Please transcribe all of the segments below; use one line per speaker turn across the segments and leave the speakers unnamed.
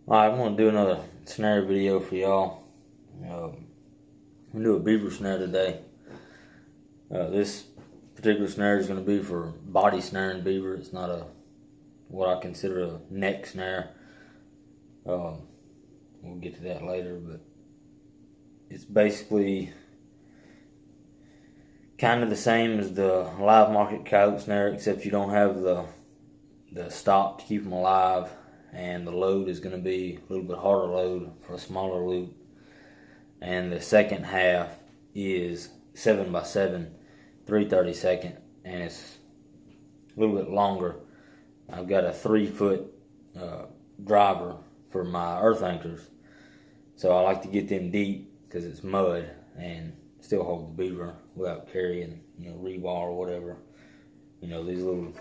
Alright, I'm going to do another snare video for y'all. I'm going to do a beaver snare today. This particular snare is going to be for body snaring beaver. It's not what I consider a neck snare. We'll get to that later, but it's basically kind of the same as the live market coyote snare, except you don't have the stop to keep them alive, and the load is going to be a little bit harder load for a smaller loop. And the second half is 7x7, 3/32, and it's a little bit longer. I've got a 3-foot driver for my earth anchors, so I like to get them deep because it's mud and still hold the beaver without carrying, rebar or whatever. These little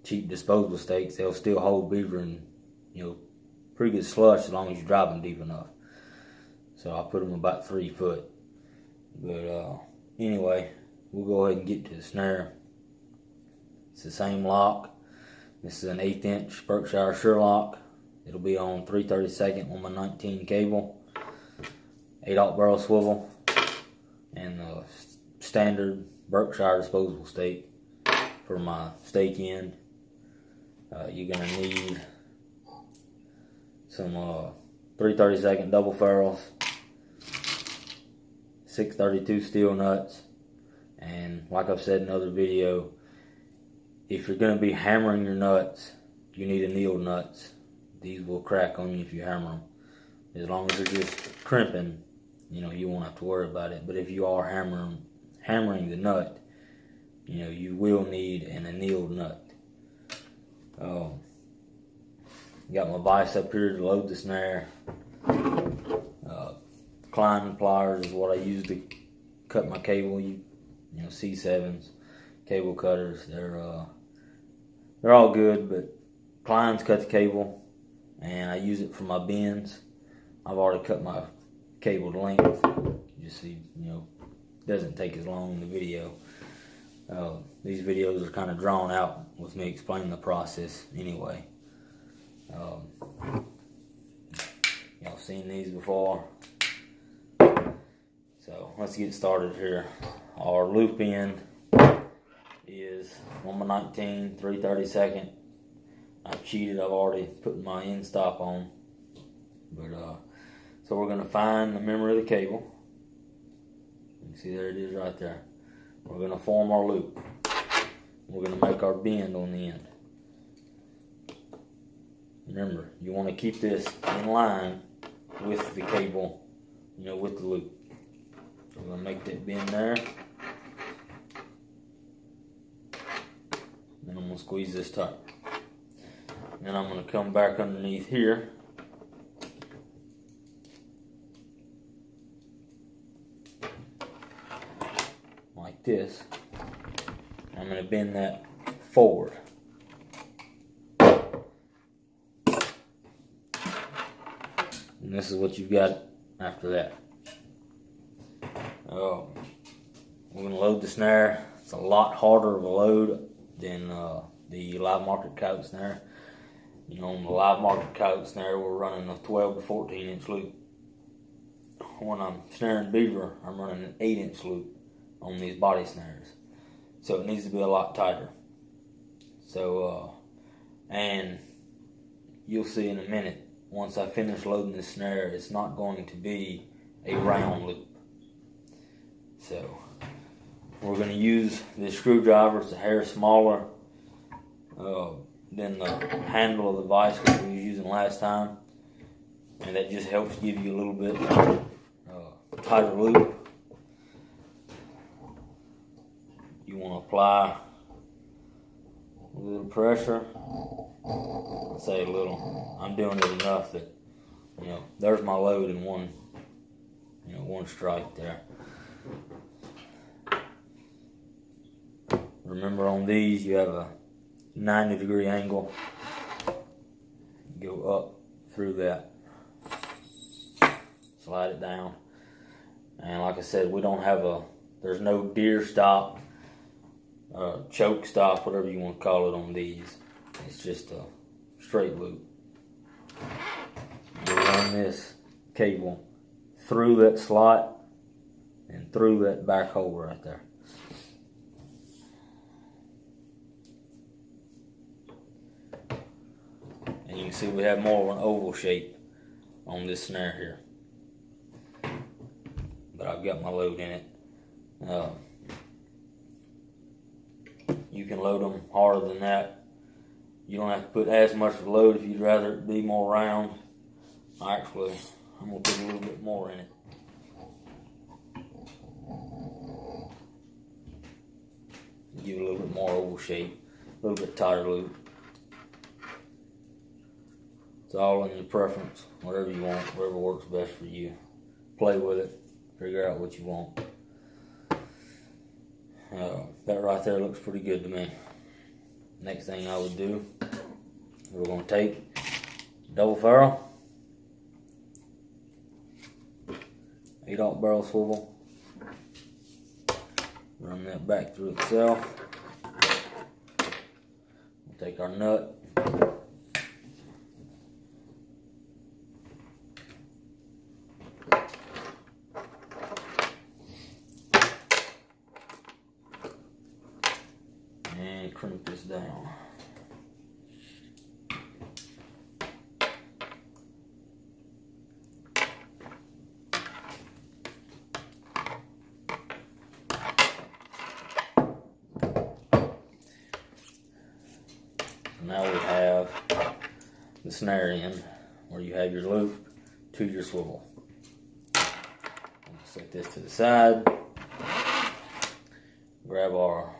cheap disposable stakes, they'll still hold beaver in, pretty good slush as long as you drive them deep enough. So I put them about 3 foot. But anyway, we'll go ahead and get to the snare. It's the same lock. This is an 1/8 inch Berkshire Sherlock. It'll be on 3/32 on my 19 cable, 8/0 barrel swivel, and the standard Berkshire disposable stake for my stake end. You're gonna need some 3/32 double ferrules, 632 steel nuts, and like I've said in another video, if you're going to be hammering your nuts, you need annealed nuts. These will crack on you if you hammer them. As long as they're just crimping, you won't have to worry about it. But if you are hammering the nut, you will need an annealed nut. Got my vise up here to load the snare. Climbing pliers is what I use to cut my cable. C7s, cable cutters. They're all good, but Klein's cut the cable, and I use it for my bends. I've already cut my cable to length. You see, it doesn't take as long in the video. These videos are kind of drawn out with me explaining the process anyway. Y'all seen these before? So let's get started here. Our loop end is on my 19, 3/32. I've cheated, I've already put my end stop on. But so we're gonna find the memory of the cable. You can see there it is right there. We're gonna form our loop. We're gonna make our bend on the end. Remember, you want to keep this in line with the cable, with the loop. So we're going to make that bend there. Then I'm going to squeeze this tight. Then I'm going to come back underneath here. Like this. I'm going to bend that forward. And this is what you've got after that. We're going to load the snare. It's a lot harder of a load than the live market coyote snare. On the live market coyote snare, we're running a 12 to 14 inch loop. When I'm snaring beaver, I'm running an 8 inch loop on these body snares. So it needs to be a lot tighter. So, and you'll see in a minute, once I finish loading this snare, it's not going to be a round loop. So we're going to use this screwdriver. It's a hair smaller than the handle of the vise that we were using last time, and that just helps give you a little bit tighter loop. You want to apply a little pressure. I'll say a little. I'm doing it enough that there's my load in one strike there. Remember, on these you have a 90-degree angle. Go up through that, slide it down, and like I said, we don't have there's no deer stop, choke stop, whatever you want to call it on these. It's just a straight loop. run this cable through that slot and through that back hole right there. And you can see we have more of an oval shape on this snare here. But I've got my load in it. You can load them harder than that. You don't have to put as much of a load if you'd rather it be more round. Actually, I'm going to put a little bit more in it. Give it a little bit more oval shape, a little bit tighter loop. It's all in your preference, whatever you want, whatever works best for you. Play with it, figure out what you want. That right there looks pretty good to me. Next thing I would do, we're going to take double ferrule, 8/0 barrel swivel, run that back through itself. We'll take our nut, and crimp this down. Now we have the snare end where you have your loop to your swivel. Set this to the side. Grab our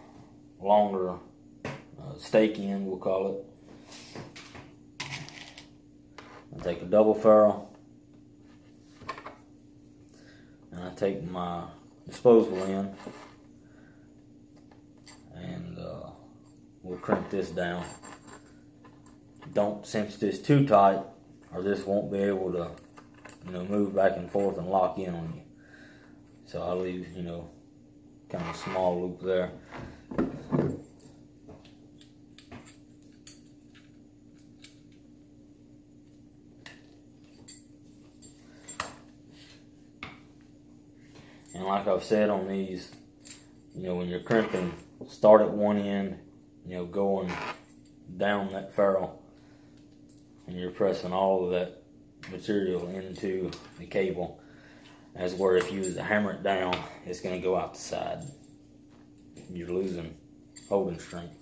longer stake end, we'll call it. I take a double ferrule, and I take my disposable end, and we'll crimp this down. Don't cinch this too tight, or this won't be able to, move back and forth and lock in on you. So I'll leave, kind of a small loop there. And like I've said on these, when you're crimping, start at one end, going down that ferrule, and you're pressing all of that material into the cable. As where if you was to hammer it down, it's going to go out the side. You're losing holding strength.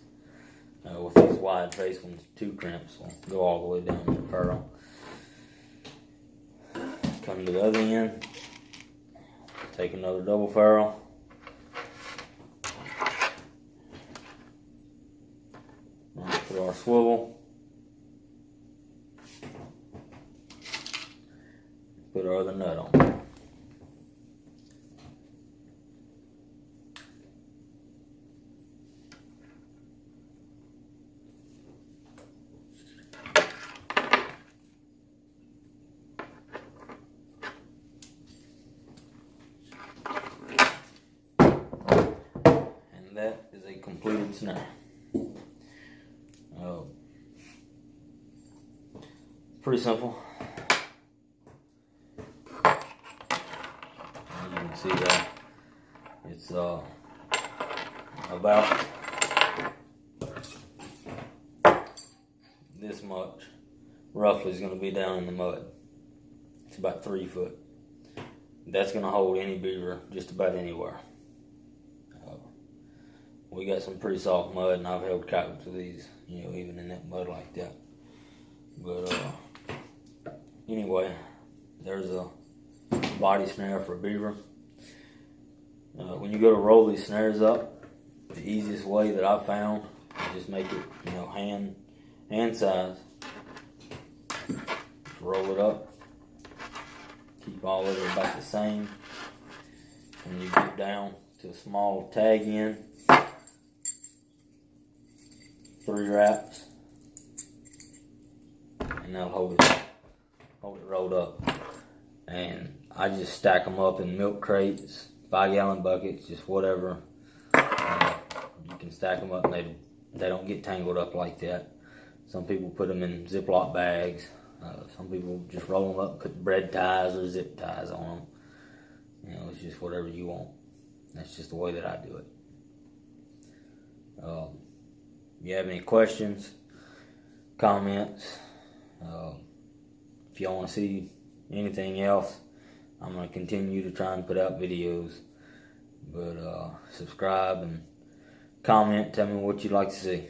With these wide face ones, 2 crimps will go all the way down the ferrule. Come to the other end, take another double ferrule. Put our swivel. Put our other nut on. And that is a completed snare. Pretty simple. You can see that it's about this much roughly is going to be down in the mud. It's about 3 foot. That's going to hold any beaver just about anywhere. We got some pretty soft mud, and I've held coyotes with these, even in that mud like that. But anyway, there's a body snare for a beaver. When you go to roll these snares up, the easiest way that I've found is just make it, hand size. Just roll it up. Keep all of it about the same. When you get down to a small tag end, 3 wraps, and that'll hold it rolled up. And I just stack them up in milk crates, 5-gallon buckets, just whatever. You can stack them up, and they don't get tangled up like that. Some people put them in Ziploc bags. Some people just roll them up, put bread ties or zip ties on them. You know, it's just whatever you want. That's just the way that I do it. If you have any questions, comments, if y'all want to see anything else, I'm going to continue to try and put out videos. But subscribe and comment, tell me what you'd like to see.